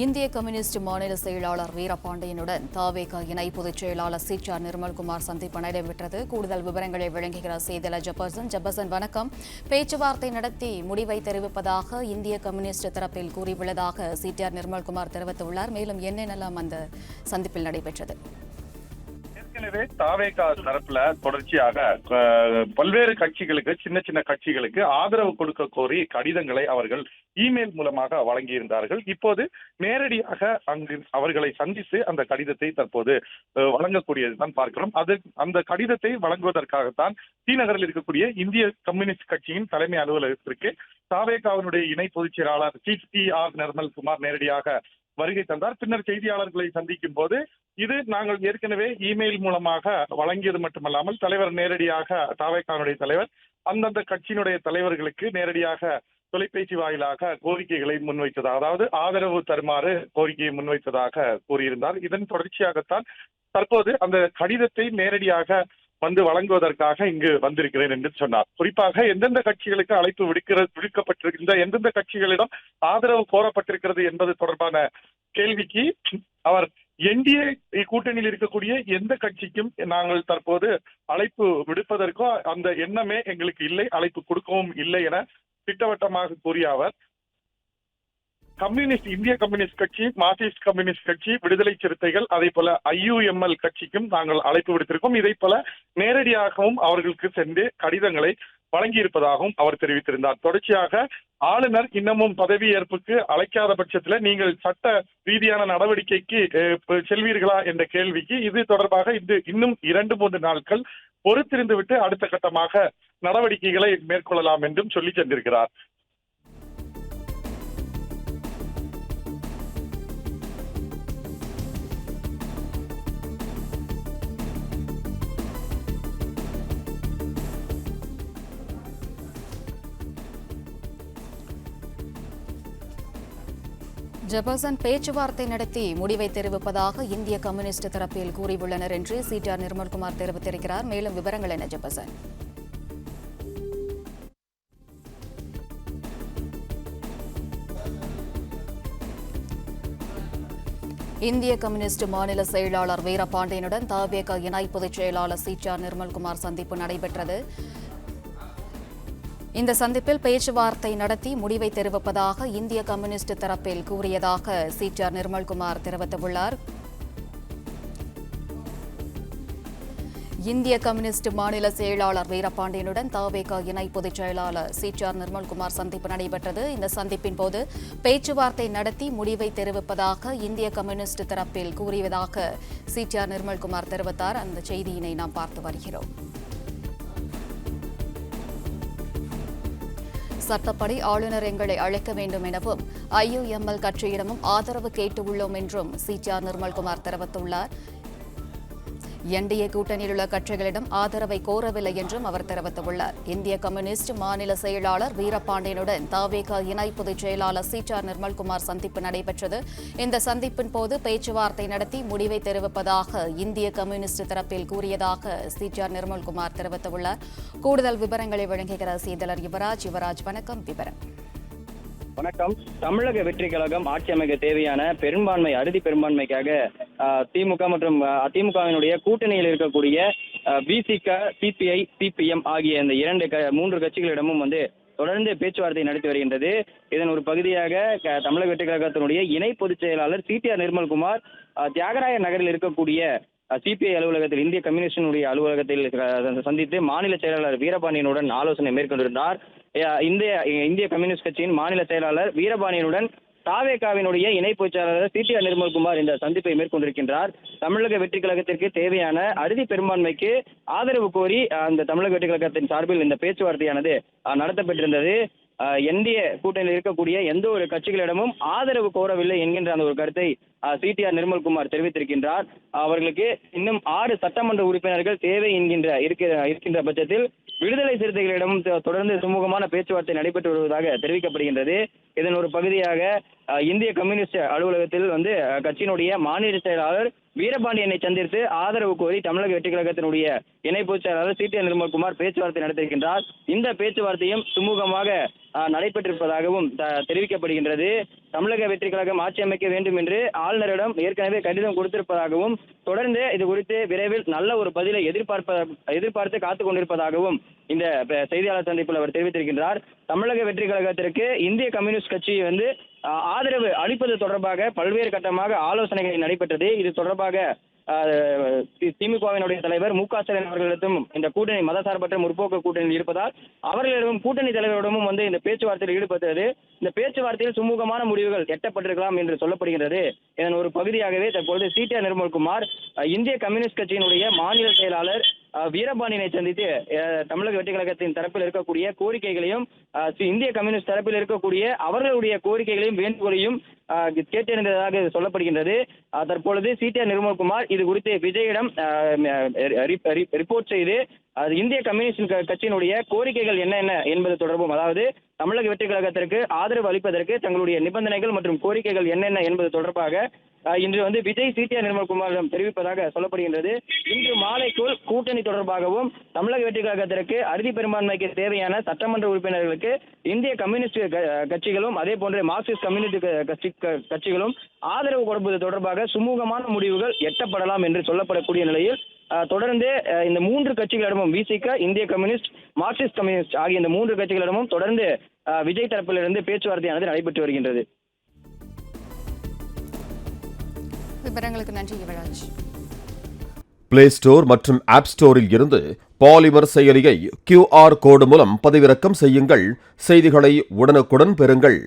இந்திய கம்யூனிஸ்ட் மாநில செயலாளர் வீரபாண்டியனுடன் தவேக இணை பொதுச் செயலாளர் சி.ஆர். நிர்மல்குமார் சந்திப்பு நடைபெற்றது. கூடுதல் விவரங்களை வழங்குகிறார் செய்தியாளர் ஜெபர்சன். வணக்கம். பேச்சுவார்த்தை நடத்தி முடிவை தெரிவிப்பதாக இந்திய கம்யூனிஸ்ட் தரப்பில் கூறியுள்ளதாக சி.ஆர். நிர்மல்குமார் தெரிவித்துள்ளார். மேலும் என்னென்னலாம் அந்த சந்திப்பில் நடைபெற்றது? ஏற்கனவே தாவேகா தரப்புல தொடர்ச்சியாக பல்வேறு கட்சிகளுக்கு, சின்ன சின்ன கட்சிகளுக்கு ஆதரவு கொடுக்க கோரி கடிதங்களை அவர்கள் இமெயில் மூலமாக வழங்கியிருந்தார்கள். இப்போது நேரடியாக அங்கு அவர்களை சந்தித்து அந்த கடிதத்தை தற்போது வழங்கக்கூடியதுதான் பார்க்கிறோம். அந்த கடிதத்தை வழங்குவதற்காகத்தான் ஸ்ரீநகரில் இருக்கக்கூடிய இந்திய கம்யூனிஸ்ட் கட்சியின் தலைமை அலுவலகத்திற்கு தாவேகாவினுடைய இணை பொதுச் செயலாளர் சி.ஆர். நிர்மல்குமார் நேரடியாக வருகை தந்தார். பின்னர் செய்தியாளர்களை சந்திக்கும் போது இது நாங்கள் ஏற்கனவே இமெயில் மூலமாக வழங்கியது மட்டுமல்லாமல் தலைவர் நேரடியாக தாவேகாவுடைய தலைவர் அந்தந்த கட்சியினுடைய தலைவர்களுக்கு நேரடியாக தொலைபேசி வாயிலாக கோரிக்கைகளை முன்வைத்ததாக, அதாவது ஆதரவு தருமாறு கோரிக்கையை முன்வைத்ததாக கூறியிருந்தார். இதன் தொடர்ச்சியாகத்தான் தற்போது அந்த கடிதத்தை நேரடியாக வந்து வழங்குவதற்காக இங்கு வந்திருக்கிறேன் என்று சொன்னார். குறிப்பாக எந்தெந்த கட்சிகளுக்கு அழைப்பு விடுக்கப்பட்டிருக்கின்ற, எந்தெந்த கட்சிகளிடம் ஆதரவு கோரப்பட்டிருக்கிறது என்பது தொடர்பான கேள்விக்கு அவர் என்டிஏ கூட்டணியில் இருக்கக்கூடிய எந்த கட்சிக்கும் நாங்கள் தற்போது அழைப்பு விடுப்பதற்கோ அந்த எண்ணமே எங்களுக்கு இல்லை, அழைப்பு கொடுக்கவும் இல்லை என திட்டவட்டமாக கூறிய அவர், இந்திய கம்யூனிஸ்ட் கட்சி, மார்க்சிஸ்ட் கம்யூனிஸ்ட் கட்சி, விடுதலை சிறுத்தைகள், அதே போல IUML கட்சிக்கும் நாங்கள் அழைப்பு விடுத்திருக்கோம். இதை போல நேரடியாகவும் அவர்களுக்கு சென்று கடிதங்களை வழங்கியிருப்பதாகவும் அவர் தெரிவித்திருந்தார். தொடர்ச்சியாக ஆளுநர் இன்னமும் பதவியேற்புக்கு அழைக்காத பட்சத்தில் நீங்கள் சட்ட ரீதியான நடவடிக்கைக்கு செல்வீர்களா என்ற கேள்விக்கு இது தொடர்பாக இன்னும் 2-3 நாட்கள் பொறுத்திருந்து விட்டு அடுத்த கட்டமாக நடவடிக்கைகளை மேற்கொள்ளலாம் என்றும் சொல்லி சென்றிருக்கிறார். ஜெபர்சன், பேச்சுவார்த்தை நடத்தி முடிவை தெரிவிப்பதாக இந்திய கம்யூனிஸ்ட் தரப்பில் கூறியுள்ளனர் என்று சி.ஆர். நிர்மல்குமார் தெரிவித்திருக்கிறார். மேலும் விவரங்கள் என்ன ஜெபர்சன்? இந்திய கம்யூனிஸ்ட் மாநில செயலாளர் வீரபாண்டியனுடன் தவேக இணை பொதுச் செயலாளர் சி.ஆர். நிர்மல்குமார் சந்திப்பு நடைபெற்றது. இந்த சந்திப்பில் பேச்சுவார்த்தை நடத்தி முடிவை தெரிவிப்பதாக இந்திய கம்யூனிஸ்ட் தரப்பில் கூறியதாக சி.ஆர். நிர்மல்குமார் தெரிவித்துள்ளார். இந்திய கம்யூனிஸ்ட் மாநில செயலாளர் வீரபாண்டியனுடன் தவேக இணை பொதுச் செயலாளர் சி.ஆர். நிர்மல்குமார் சந்திப்பு நடைபெற்றது. இந்த சந்திப்பின் போது பேச்சுவார்த்தை நடத்தி முடிவை தெரிவிப்பதாக இந்திய கம்யூனிஸ்ட் தரப்பில் கூறியதாக சி.ஆர். நிர்மல்குமார் தெரிவித்தார். அந்த செய்தியினை நாம் பார்த்து வருகிறோம். சட்டப்படி ஆளுநர் எங்களை அழைக்க வேண்டும் எனவும் IUML கட்சியிடமும் ஆதரவு கேட்டுள்ளோம் என்றும் சி.ஆர். நிர்மல்குமார் தெரிவித்துள்ளார். என்டிஏ கூட்டணியில் உள்ள கட்சிகளிடம் ஆதரவை கோரவில்லை என்றும் அவர் தெரிவித்துள்ளார். இந்திய கம்யூனிஸ்ட் மாநில செயலாளர் வீரபாண்டியனுடன் தவேக இணை பொதுச் செயலாளர் சி.ஆர். நிர்மல்குமார் சந்திப்பு நடைபெற்றது. இந்த சந்திப்பின் போது பேச்சுவார்த்தை நடத்தி முடிவை தெரிவிப்பதாக இந்திய கம்யூனிஸ்ட் தரப்பில் கூறியதாக சி.ஆர். நிர்மல்குமார் தெரிவித்துள்ளார். கூடுதல் விவரங்களை வழங்குகிறார் செய்தியாளர் யுவராஜ். வணக்கம். விவரம். வணக்கம். தமிழக வெற்றி கழகம் ஆட்சி அமைக்க தேவையான பெரும்பான்மை, அறுதி பெரும்பான்மைக்காக திமுக மற்றும் அதிமுகவினுடைய கூட்டணியில் இருக்கக்கூடிய விசிக, CPI, CPM ஆகிய இந்த 3 கட்சிகளிடமும் தொடர்ந்து பேச்சுவார்த்தை நடத்தி வருகின்றது. இதன் ஒரு பகுதியாக தமிழக வெற்றி கழகத்தினுடைய இணை பொதுச் செயலாளர் சி.ஆர். நிர்மல்குமார் தியாகராய நகரில் இருக்கக்கூடிய CPI அலுவலகத்தில், இந்திய கம்யூனிஸ்டினுடைய அலுவலகத்தில் சந்தித்து மாநில செயலாளர் வீரபாண்டியனுடன் ஆலோசனை மேற்கொண்டிருந்தார். இந்திய கம்யூனிஸ்ட் கட்சியின் மாநில செயலாளர் வீரபாண்டியனுடன் தவேகாவினுடைய இணை பொதுச் செயலாளர் சி.ஆர். நிர்மல்குமார் இந்த சந்திப்பை மேற்கொண்டிருக்கின்றார். தமிழக வெற்றி கழகத்திற்கு தேவையான அறுதி பெரும்பான்மைக்கு ஆதரவு கோரி அந்த தமிழக வெற்றி கழகத்தின் சார்பில் இந்த பேச்சுவார்த்தையானது நடத்தப்பட்டிருந்தது. என்டிஏ கூட்டணியில் இருக்கக்கூடிய எந்த ஒரு கட்சிகளிடமும் ஆதரவு கோரவில்லை என்கின்ற அந்த ஒரு கருத்தை சி.ஆர். நிர்மல்குமார் தெரிவித்திருக்கின்றார். அவர்களுக்கு இன்னும் 6 சட்டமன்ற உறுப்பினர்கள் தேவை இருக்கின்ற பட்சத்தில் விடுதலை சிறுத்தைகளிடம் தொடர்ந்து சுமூகமான பேச்சுவார்த்தை நடைபெற்று வருவதாக தெரிவிக்கப்படுகின்றது. இதன் ஒரு பகுதியாக இந்திய கம்யூனிஸ்ட் அலுவலகத்தில் வந்து கட்சியினுடைய மாநில செயலாளர் வீரபாண்டியனை சந்தித்து ஆதரவு கோரி தமிழக வெற்றி கழகத்தினுடைய இணை பொதுச் செயலாளர் CTR நிர்மல்குமார் பேச்சுவார்த்தை நடத்தியிருக்கின்றார். இந்த பேச்சுவார்த்தையும் சுமூகமாக நடைபெற்றிருப்பதாகவும் தெரிவிக்கப்படுகின்றது. தமிழக வெற்றி கழகம் ஆட்சி அமைக்க வேண்டும் என்று ஆளுநரிடம் ஏற்கனவே கடிதம் கொடுத்திருப்பதாகவும் தொடர்ந்து இது குறித்து விரைவில் நல்ல ஒரு பதிலை எதிர்பார்த்து காத்துக் கொண்டிருப்பதாகவும் இந்த செய்தியாளர் சந்திப்பில் அவர் தெரிவித்திருக்கின்றார். தமிழக வெற்றி கழகத்திற்கு இந்திய கம்யூனிஸ்ட் கட்சி வந்து ஆதரவு அளிப்பது தொடர்பாக பல்வேறு கட்டமாக ஆலோசனைகள் நடைபெற்றது. இது தொடர்பாக திமுகவினுடைய தலைவர் மு.க.ஸ்டாலின் அவர்களிடமும் இந்த கூட்டணி மதசார்பற்ற முற்போக்கு கூட்டணியில் இருப்பதால் அவர்களிடமும் கூட்டணி தலைவரிடமும் வந்து இந்த பேச்சுவார்த்தையில் ஈடுபட்டது. இந்த பேச்சுவார்த்தையில் சுமூகமான முடிவுகள் எட்டப்பட்டிருக்கலாம் என்று சொல்லப்படுகிறது. இதன் ஒரு பகுதியாகவே தற்பொழுது CTR நிர்மல்குமார் இந்திய கம்யூனிஸ்ட் கட்சியினுடைய மாநில செயலாளர் வீரபாண்டியனை சந்தித்து தமிழக வெற்றி கழகத்தின் தரப்பில் இருக்கக்கூடிய கோரிக்கைகளையும் இந்திய கம்யூனிஸ்ட் தரப்பில் இருக்கக்கூடிய அவர்களுடைய கோரிக்கைகளையும் வேண்டுகோளையும் கேட்டறிந்ததாக சொல்லப்படுகின்றது. தற்பொழுது CTR நிர்மல்குமார் இது குறித்து விஜயிடம் ரிப்போர்ட் செய்து இந்திய கம்யூனிஸ்ட் கட்சியினுடைய கோரிக்கைகள் என்னென்ன என்பது தொடர்பும், அதாவது தமிழக வெற்றி கழகத்திற்கு ஆதரவு அளிப்பதற்கு தங்களுடைய நிபந்தனைகள் மற்றும் கோரிக்கைகள் என்னென்ன என்பது தொடர்பாக இன்று வந்து விஜய் CTR நிர்மல்குமாரிடம் தெரிவிப்பதாக சொல்லப்படுகின்றது. இன்று மாலைக்குள் கூட்டணி தொடர்பாகவும் தமிழக வெற்றி கழகத்திற்கு அறுதி பெரும்பான்மைக்கு தேவையான சட்டமன்ற உறுப்பினர்களுக்கு இந்திய கம்யூனிஸ்ட் கட்சிகளும் அதே போன்று மார்க்சிஸ்ட் கம்யூனிஸ்ட் கட்சிகளும் ஆதரவு கொடுப்பது தொடர்பாக சுமூகமான முடிவுகள் எட்டப்படலாம் என்று சொல்லப்படக்கூடிய நிலையில் தொடர்ந்து இந்த மூன்று கட்சிகளிடமும் VCK, இந்திய கம்யூனிஸ்ட், மார்க்சிஸ்ட் கம்யூனிஸ்ட் ஆகிய இந்த மூன்று கட்சிகளிடமும் தொடர்ந்து விஜய் தரப்பிலிருந்து பேச்சுவார்த்தையானது நடைபெற்று வருகின்றது. விவரங்களுக்கு நன்றி யுவராஜ். பிளே ஸ்டோர் மற்றும் ஆப் ஸ்டோரில் இருந்து பாலிமர் செயலியை QR கோடு மூலம் பதிவிறக்கம் செய்யுங்கள். செய்திகளை உடனுக்குடன் பெறுங்கள்.